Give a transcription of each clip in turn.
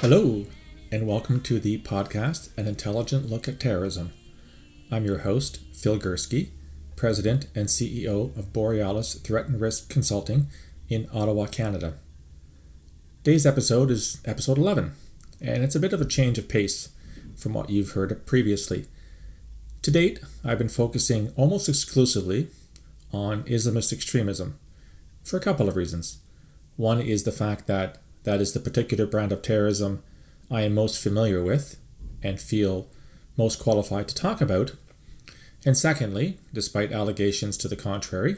Hello, and welcome to the podcast, An Intelligent Look at Terrorism. I'm your host, Phil Gurski, President and CEO of Borealis Threat and Risk Consulting in Ottawa, Canada. Today's episode is episode 11, and it's a bit of a change of pace from what you've heard previously. To date, I've been focusing almost exclusively on Islamist extremism for a couple of reasons. One is the fact that is the particular brand of terrorism I am most familiar with and feel most qualified to talk about. And secondly, despite allegations to the contrary,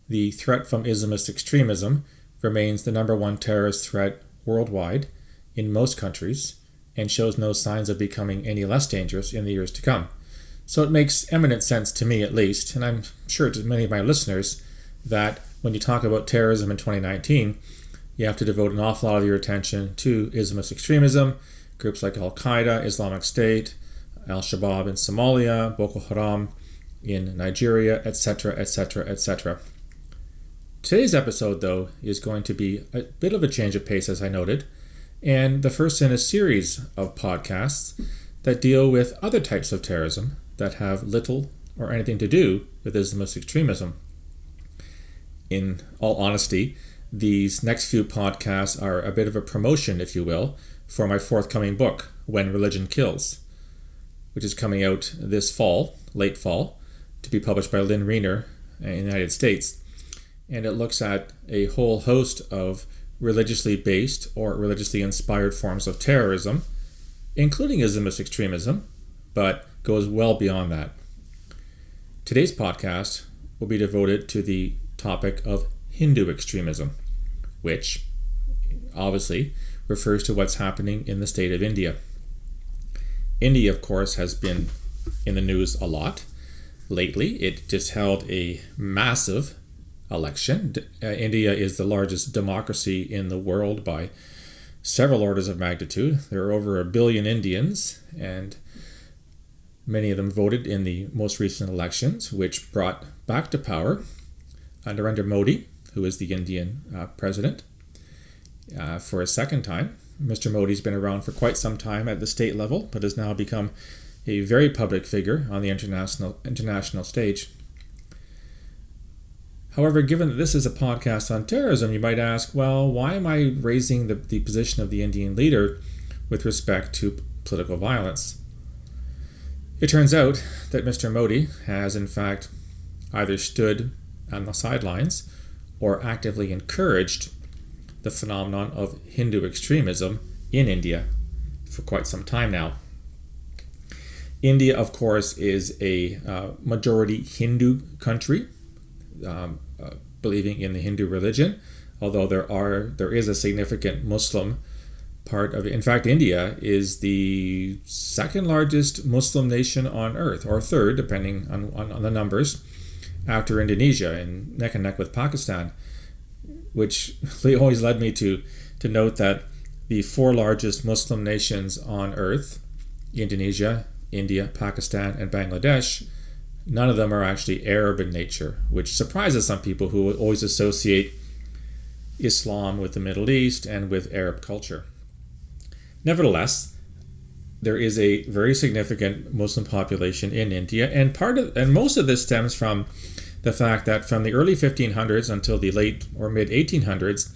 the threat from Islamist extremism remains the number one terrorist threat worldwide in most countries and shows no signs of becoming any less dangerous in the years to come. So it makes eminent sense to me, at least, and I'm sure to many of my listeners, that when you talk about terrorism in 2019, you have to devote an awful lot of your attention to Islamist extremism, groups like Al-Qaeda, Islamic State, Al-Shabaab in Somalia, Boko Haram in Nigeria, etc., etc., etc. Today's episode, though, is going to be a bit of a change of pace, as I noted, and the first in a series of podcasts that deal with other types of terrorism that have little or anything to do with Islamist extremism. In all honesty, these next few podcasts are a bit of a promotion, if you will, for my forthcoming book, When Religion Kills, which is coming out this fall, late fall, to be published by Lynn Reiner in the United States. And it looks at a whole host of religiously based or religiously inspired forms of terrorism, including Islamist extremism, but goes well beyond that. Today's podcast will be devoted to the topic of Hindu extremism, which obviously refers to what's happening in the state of India. India, of course, has been in the news a lot lately. It just held a massive election. India is the largest democracy in the world by several orders of magnitude. There are over 1 billion Indians, and many of them voted in the most recent elections, which brought back to power Narendra Modi, who is the Indian president, for a second time. Mr. Modi's been around for quite some time at the state level, but has now become a very public figure on the international stage. However, given that this is a podcast on terrorism, you might ask, well, why am I raising the position of the Indian leader with respect to political violence? It turns out that Mr. Modi has, in fact, either stood on the sidelines or actively encouraged the phenomenon of Hindu extremism in India for quite some time now. India, of course, is a majority Hindu country, believing in the Hindu religion, although there is a significant Muslim part of it. In fact, India is the second largest Muslim nation on earth, or third, depending on the numbers, after Indonesia, and neck with Pakistan, which always led me to note that the 4 largest Muslim nations on earth, Indonesia, India, Pakistan, and Bangladesh, none of them are actually Arab in nature, which surprises some people who always associate Islam with the Middle East and with Arab culture. Nevertheless, there is a very significant Muslim population in India, and most of this stems from the fact that from the early 1500s until the late or mid 1800s,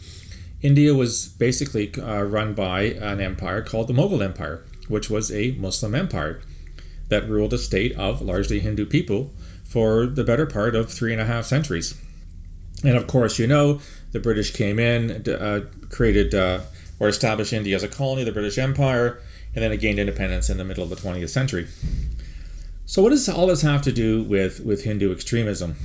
India was basically run by an empire called the Mughal Empire, which was a Muslim empire that ruled a state of largely Hindu people for the better part of 3.5 centuries. And of course, the British came in, created or established India as a colony, the British Empire, and then it gained independence in the middle of the 20th century. So what does all this have to do with Hindu extremism?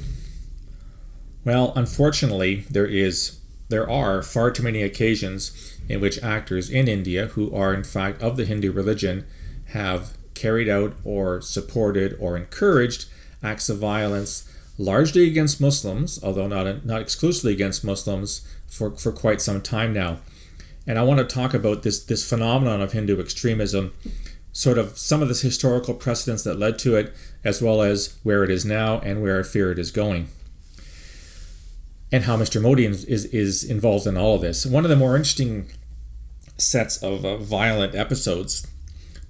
Well, unfortunately, there are far too many occasions in which actors in India who are in fact of the Hindu religion have carried out or supported or encouraged acts of violence largely against Muslims, although not exclusively against Muslims, for quite some time now. And I want to talk about this phenomenon of Hindu extremism, sort of some of the historical precedents that led to it, as well as where it is now and where I fear it is going, and how Mr. Modi is involved in all of this. One of the more interesting sets of violent episodes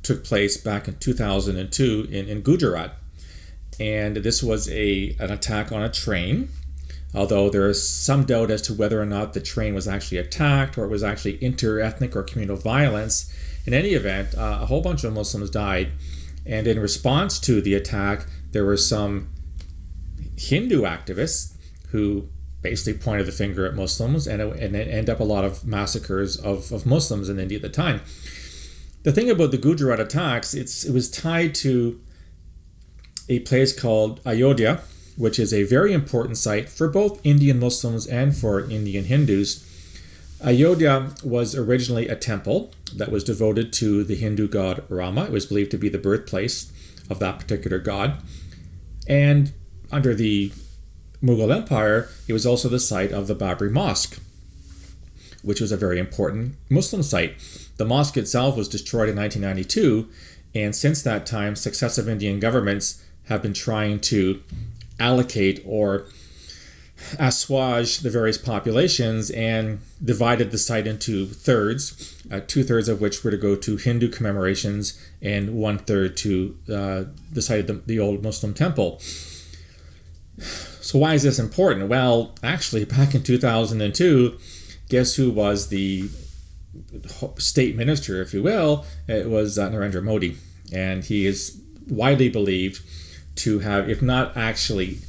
took place back in 2002 in Gujarat. And this was an attack on a train, although there is some doubt as to whether or not the train was actually attacked or it was actually inter-ethnic or communal violence. In any event, a whole bunch of Muslims died. And in response to the attack, there were some Hindu activists who basically pointed the finger at Muslims, and it ended up a lot of massacres of Muslims in India at the time. The thing about the Gujarat attacks, it was tied to a place called Ayodhya, which is a very important site for both Indian Muslims and for Indian Hindus. Ayodhya was originally a temple that was devoted to the Hindu god Rama. It was believed to be the birthplace of that particular god. And under the Mughal Empire, it was also the site of the Babri Mosque, which was a very important Muslim site. The mosque itself was destroyed in 1992, and since that time, successive Indian governments have been trying to allocate or assuage the various populations and divided the site into thirds, 2/3 of which were to go to Hindu commemorations and 1/3 to the site of the old Muslim temple. So why is this important? Well, actually, back in 2002, guess who was the state minister, if you will? It was Narendra Modi. And he is widely believed to have, if not actually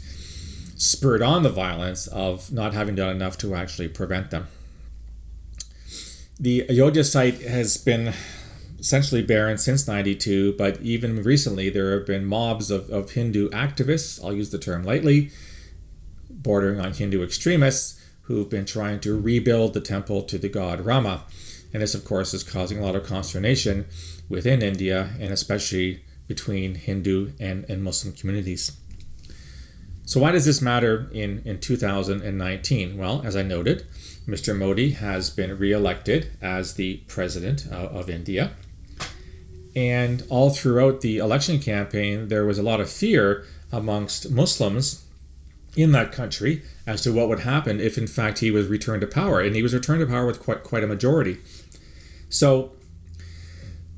spurred on the violence, of not having done enough to actually prevent them. The Ayodhya site has been essentially barren since 92, but even recently there have been mobs of Hindu activists, I'll use the term lightly, bordering on Hindu extremists, who've been trying to rebuild the temple to the god Rama. And this, of course, is causing a lot of consternation within India, and especially between Hindu and Muslim communities. So why does this matter in 2019? Well, as I noted, Mr. Modi has been re-elected as the president of India. And all throughout the election campaign, there was a lot of fear amongst Muslims in that country as to what would happen if, in fact, he was returned to power. And he was returned to power with quite a majority. So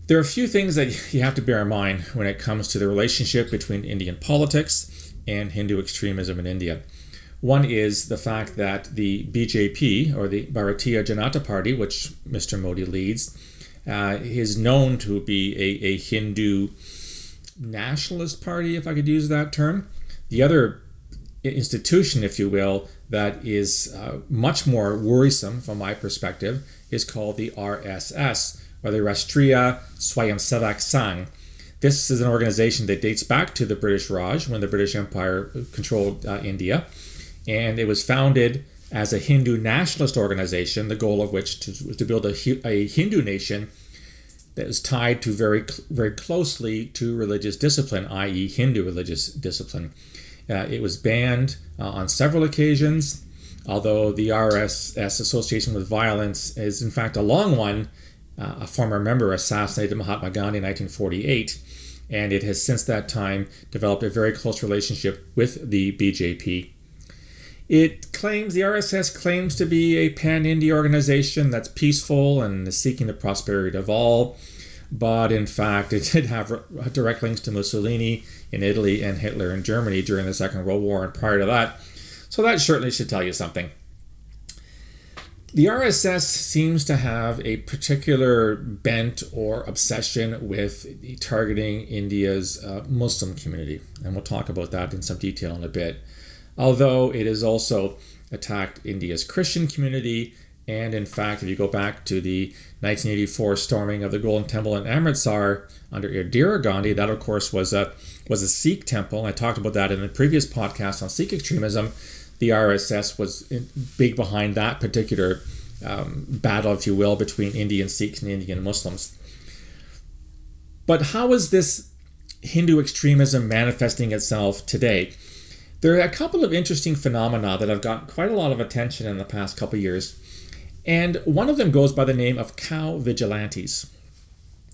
there are a few things that you have to bear in mind when it comes to the relationship between Indian politics and Hindu extremism in India. One is the fact that the BJP, or the Bharatiya Janata Party, which Mr. Modi leads, is known to be a Hindu nationalist party, if I could use that term. The other institution, if you will, that is much more worrisome from my perspective is called the RSS, or the Rashtriya Swayamsevak Sangh. This is an organization that dates back to the British Raj, when the British Empire controlled India. And it was founded as a Hindu nationalist organization, the goal of which was to build a Hindu nation that was tied to very closely to religious discipline, i.e. Hindu religious discipline. It was banned on several occasions, although the RSS association with violence is in fact a long one. A former member assassinated Mahatma Gandhi in 1948, and it has since that time developed a very close relationship with the BJP. The RSS claims to be a pan-India organization that's peaceful and is seeking the prosperity of all, but in fact it did have direct links to Mussolini in Italy and Hitler in Germany during the Second World War and prior to that, so that certainly should tell you something. The RSS seems to have a particular bent or obsession with targeting India's Muslim community, and we'll talk about that in some detail in a bit. Although it has also attacked India's Christian community, and in fact, if you go back to the 1984 storming of the Golden Temple in Amritsar under Indira Gandhi, that of course was a Sikh temple. I talked about that in the previous podcast on Sikh extremism. The RSS was big behind that particular battle, if you will, between Indian Sikhs and Indian Muslims. But how is this Hindu extremism manifesting itself today? There are a couple of interesting phenomena that have gotten quite a lot of attention in the past couple of years. And one of them goes by the name of cow vigilantes.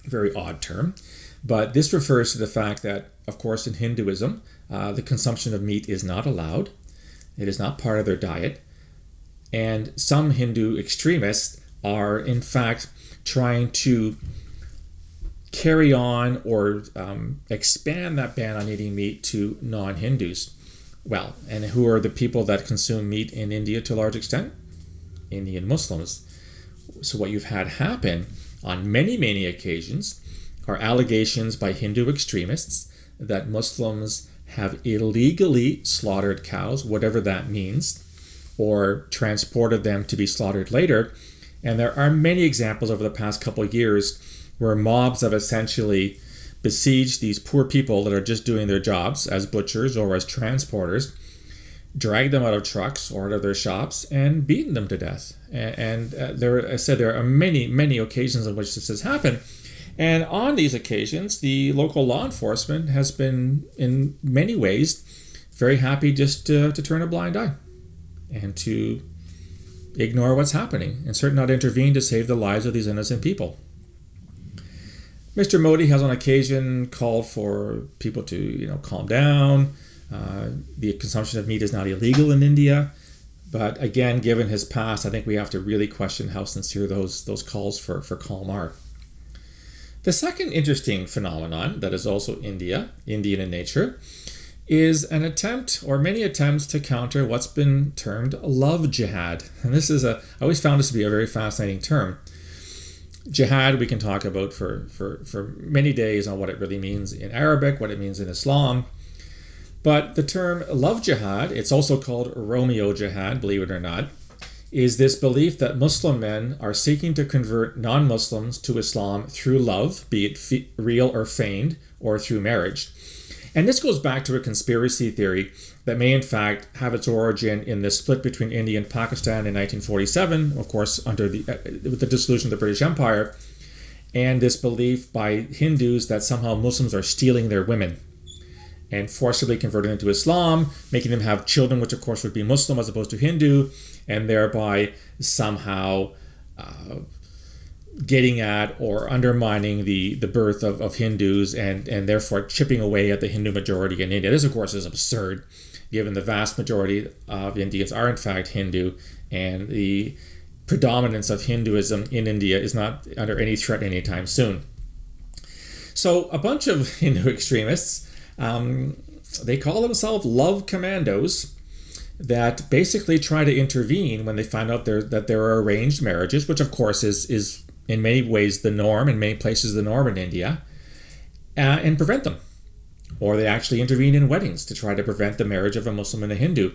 A very odd term. But this refers to the fact that, of course, in Hinduism, the consumption of meat is not allowed. It is not part of their diet. And some Hindu extremists are, in fact, trying to carry on or expand that ban on eating meat to non-Hindus. Well, and who are the people that consume meat in India to a large extent? Indian Muslims. So what you've had happen on many, many occasions are allegations by Hindu extremists that Muslims have illegally slaughtered cows, whatever that means, or transported them to be slaughtered later. And there are many examples over the past couple of years where mobs have essentially besieged these poor people that are just doing their jobs as butchers or as transporters, dragged them out of trucks or out of their shops and beaten them to death. And there are many, many occasions on which this has happened. And on these occasions, the local law enforcement has been, in many ways, very happy just to turn a blind eye and to ignore what's happening and certainly not intervene to save the lives of these innocent people. Mr. Modi has on occasion called for people to, calm down. The consumption of meat is not illegal in India. But again, given his past, I think we have to really question how sincere those calls for calm are. The second interesting phenomenon that is also Indian in nature, is an attempt or many attempts to counter what's been termed love jihad. And I always found this to be a very fascinating term. Jihad we can talk about for many days on what it really means in Arabic, what it means in Islam. But the term love jihad, it's also called Romeo jihad, believe it or not, is this belief that Muslim men are seeking to convert non-Muslims to Islam through love, be it real or feigned, or through marriage. And this goes back to a conspiracy theory that may in fact have its origin in the split between India and Pakistan in 1947, of course, with the dissolution of the British Empire, and this belief by Hindus that somehow Muslims are stealing their women and forcibly converting them to Islam, making them have children, which of course would be Muslim as opposed to Hindu, and thereby somehow getting at or undermining the birth of Hindus and therefore chipping away at the Hindu majority in India. This, of course, is absurd, given the vast majority of Indians are in fact Hindu, and the predominance of Hinduism in India is not under any threat anytime soon. So a bunch of Hindu extremists, they call themselves love commandos, that basically try to intervene when they find out that there are arranged marriages, which of course is in many ways the norm, in many places the norm in India, and prevent them. Or they actually intervene in weddings to try to prevent the marriage of a Muslim and a Hindu.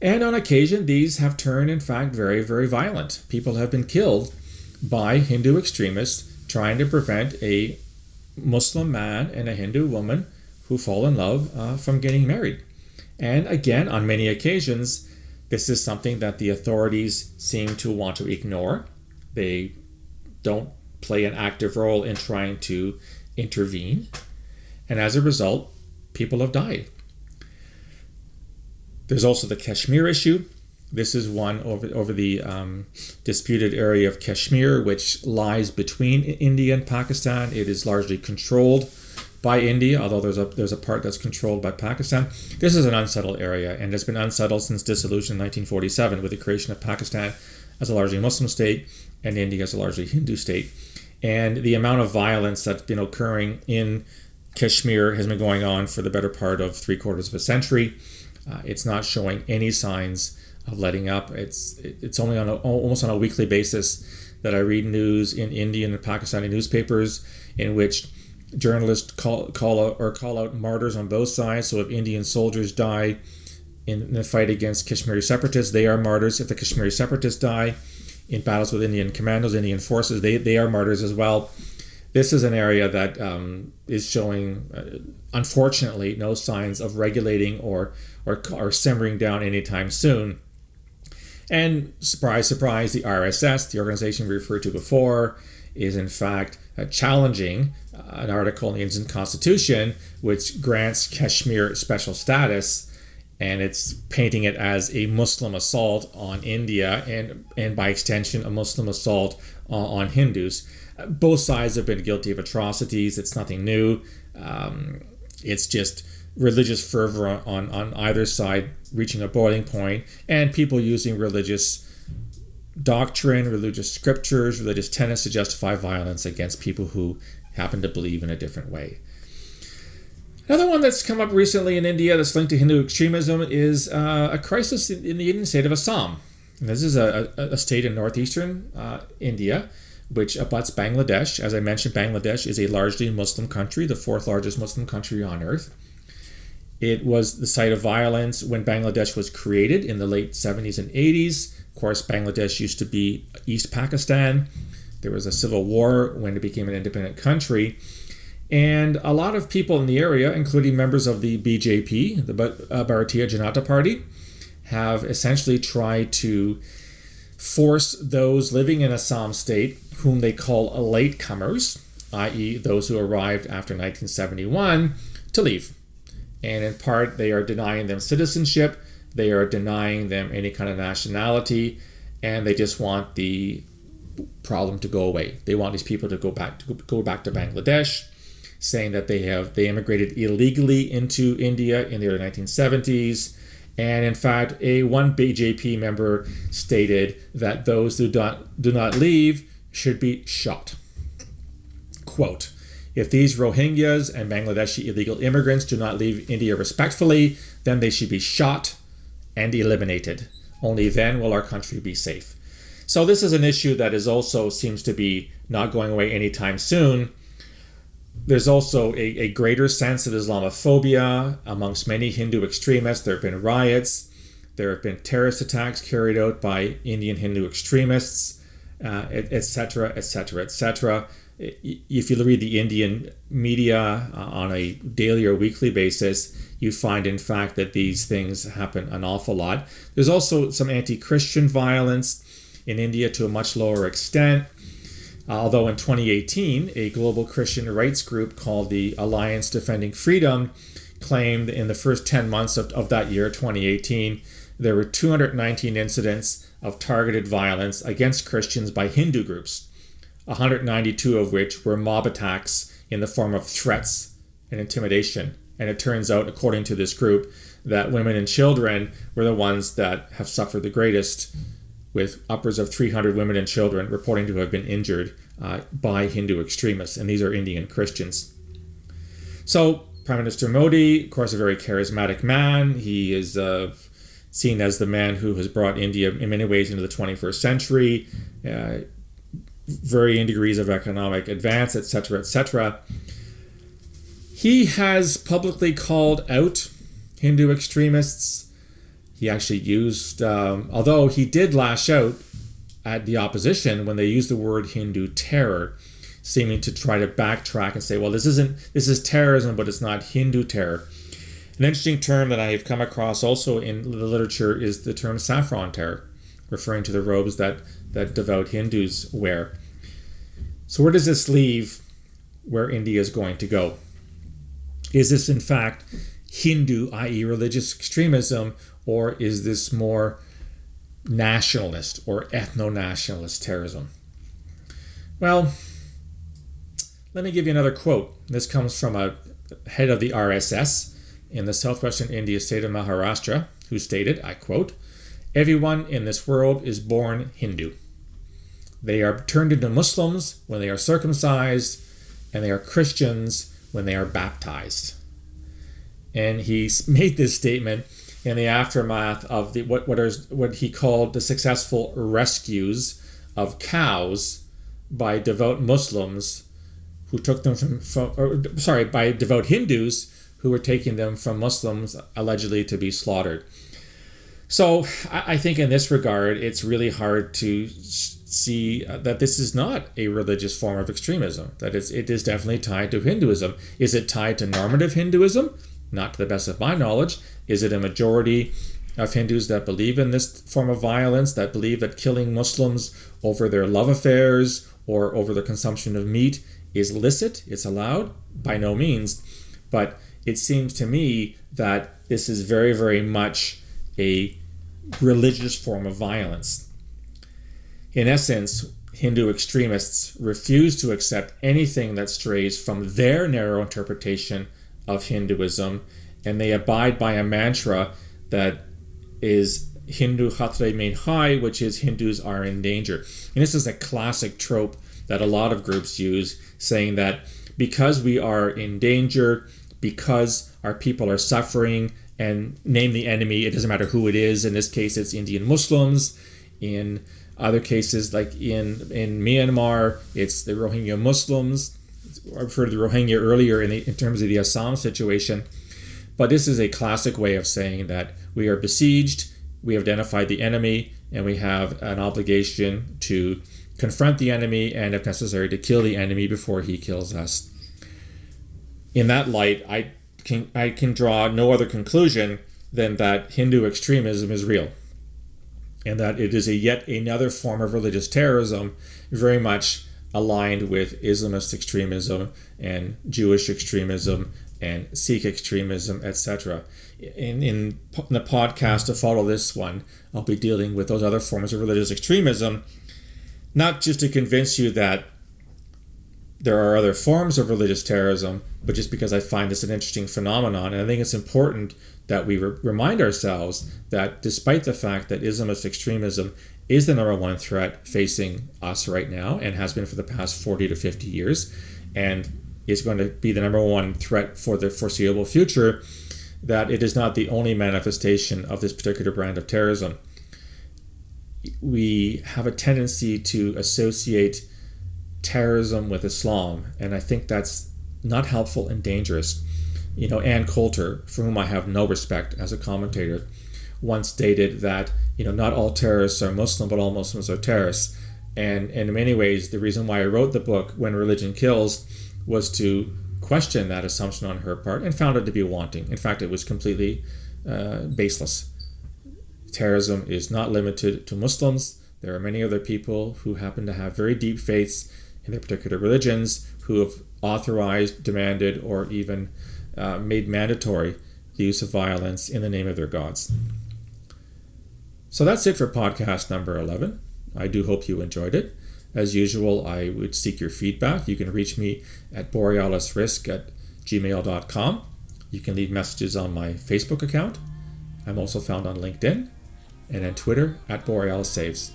And on occasion, these have turned, in fact, very, very violent. People have been killed by Hindu extremists trying to prevent a Muslim man and a Hindu woman who fall in love from getting married. And again, on many occasions, this is something that the authorities seem to want to ignore. They don't play an active role in trying to intervene. And as a result, people have died. There's also the Kashmir issue. This is one over the disputed area of Kashmir, which lies between India and Pakistan. It is largely controlled by India, although there's a part that's controlled by Pakistan. This is an unsettled area, and it's been unsettled since dissolution in 1947 with the creation of Pakistan as a largely Muslim state and India as a largely Hindu state. And the amount of violence that's been occurring in Kashmir has been going on for the better part of 3/4 of a century. It's not showing any signs of letting up. It's only almost on a weekly basis that I read news in Indian and Pakistani newspapers in which journalists call out martyrs on both sides. So if Indian soldiers die in the fight against Kashmiri separatists, they are martyrs. If the Kashmiri separatists die in battles with Indian commandos, Indian forces, they are martyrs as well. This is an area that is showing, unfortunately, no signs of regulating or simmering down anytime soon. And surprise, surprise, the RSS, the organization we referred to before, is in fact challenging an article in the Indian Constitution which grants Kashmir special status, and it's painting it as a Muslim assault on India and by extension a Muslim assault on Hindus. Both sides have been guilty of atrocities. It's nothing new. It's just religious fervor on either side reaching a boiling point, and people using religious doctrine, religious scriptures, religious tenets to justify violence against people who happen to believe in a different way. Another one that's come up recently in India that's linked to Hindu extremism is a crisis in the Indian state of Assam. And this is a state in northeastern India, which abuts Bangladesh. As I mentioned, Bangladesh is a largely Muslim country, the fourth largest Muslim country on earth. It was the site of violence when Bangladesh was created in the late 70s and 80s. Of course, Bangladesh used to be East Pakistan. There was a civil war when it became an independent country. And a lot of people in the area, including members of the BJP, the Bharatiya Janata Party, have essentially tried to force those living in Assam state, whom they call latecomers, i.e. those who arrived after 1971, to leave. And in part, they are denying them citizenship, they are denying them any kind of nationality, and they just want the problem to go away. They want these people to go back to Bangladesh, saying that they immigrated illegally into India in the early 1970s. And in fact, one BJP member stated that those who do not leave should be shot. Quote, "If these Rohingyas and Bangladeshi illegal immigrants do not leave India respectfully, then they should be shot and eliminated. Only then will our country be safe." So this is an issue that is also seems to be not going away anytime soon. There's also a greater sense of Islamophobia amongst many Hindu extremists. There have been riots. There have been terrorist attacks carried out by Indian Hindu extremists, etc., etc., etc. If you read the Indian media on a daily or weekly basis, you find, in fact, that these things happen an awful lot. There's also some anti-Christian violence in India to a much lower extent. Although in 2018, a global Christian rights group called the Alliance Defending Freedom claimed in the first 10 months of that year, 2018, there were 219 incidents of targeted violence against Christians by Hindu groups, 192 of which were mob attacks in the form of threats and intimidation. And it turns out, according to this group, that women and children were the ones that have suffered the greatest, with upwards of 300 women and children reporting to have been injured by Hindu extremists, and these are Indian Christians. So Prime Minister Modi, of course, a very charismatic man. He is seen as the man who has brought India in many ways into the 21st century, varying degrees of economic advance, etc., etc. He has publicly called out Hindu extremists. He actually used, although he did lash out at the opposition when they used the word Hindu terror, seeming to try to backtrack and say, well, this is terrorism, but it's not Hindu terror. An interesting term that I have come across also in the literature is the term saffron terror, referring to the robes that devout Hindus wear. So where does this leave where India is going to go? Is this in fact Hindu, i.e. religious extremism, or is this more nationalist or ethno-nationalist terrorism? Well, let me give you another quote. This comes from a head of the RSS in the southwestern India state of Maharashtra, who stated, I quote, "Everyone in this world is born Hindu. They are turned into Muslims when they are circumcised, and they are Christians when they are baptized." And he made this statement in the aftermath of what he called the successful rescues of cows by devout Muslims who took them by devout Hindus who were taking them from Muslims allegedly to be slaughtered. So I think in this regard, it's really hard to see that this is not a religious form of extremism, that it is definitely tied to Hinduism. Is it tied to normative Hinduism? Not to the best of my knowledge. Is it a majority of Hindus that believe in this form of violence, that believe that killing Muslims over their love affairs or over the consumption of meat is licit? It's allowed? By no means. But it seems to me that this is very, very much a religious form of violence. In essence, Hindu extremists refuse to accept anything that strays from their narrow interpretation of Hinduism, and they abide by a mantra that is Hindu Khatre Mein Hai, which is Hindus are in danger. And this is a classic trope that a lot of groups use, saying that because we are in danger, because our people are suffering, and name the enemy, it doesn't matter who it is. In this case, it's Indian Muslims. In other cases, like in Myanmar, it's the Rohingya Muslims. I referred to the Rohingya earlier in terms of the Assam situation. But this is a classic way of saying that we are besieged, we have identified the enemy, and we have an obligation to confront the enemy and, if necessary, to kill the enemy before he kills us. In that light, I can draw no other conclusion than that Hindu extremism is real, and that it is yet another form of religious terrorism, very much aligned with Islamist extremism and Jewish extremism and Sikh extremism, etc. In the podcast to follow this one, I'll be dealing with those other forms of religious extremism, not just to convince you that there are other forms of religious terrorism, but just because I find this an interesting phenomenon. And I think it's important that we remind ourselves that despite the fact that Islamist extremism is the number one threat facing us right now and has been for the past 40 to 50 years, and is going to be the number one threat for the foreseeable future, that it is not the only manifestation of this particular brand of terrorism. We have a tendency to associate terrorism with Islam, and I think that's not helpful and dangerous. Ann Coulter, for whom I have no respect as a commentator, once stated that not all terrorists are Muslim, but all Muslims are terrorists. And in many ways, the reason why I wrote the book When Religion Kills was to question that assumption on her part, and found it to be wanting. In fact, it was completely baseless. Terrorism is not limited to Muslims. There are many other people who happen to have very deep faiths in their particular religions who have authorized, demanded, or even made mandatory the use of violence in the name of their gods. So that's it for podcast number 11. I do hope you enjoyed it. As usual, I would seek your feedback. You can reach me at borealisrisk@gmail.com. You can leave messages on my Facebook account. I'm also found on LinkedIn and on Twitter at BorealisSaves.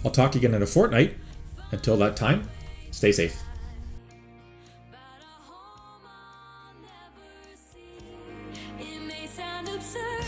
I'll talk again in a fortnight. Until that time, stay safe. It may sound absurd,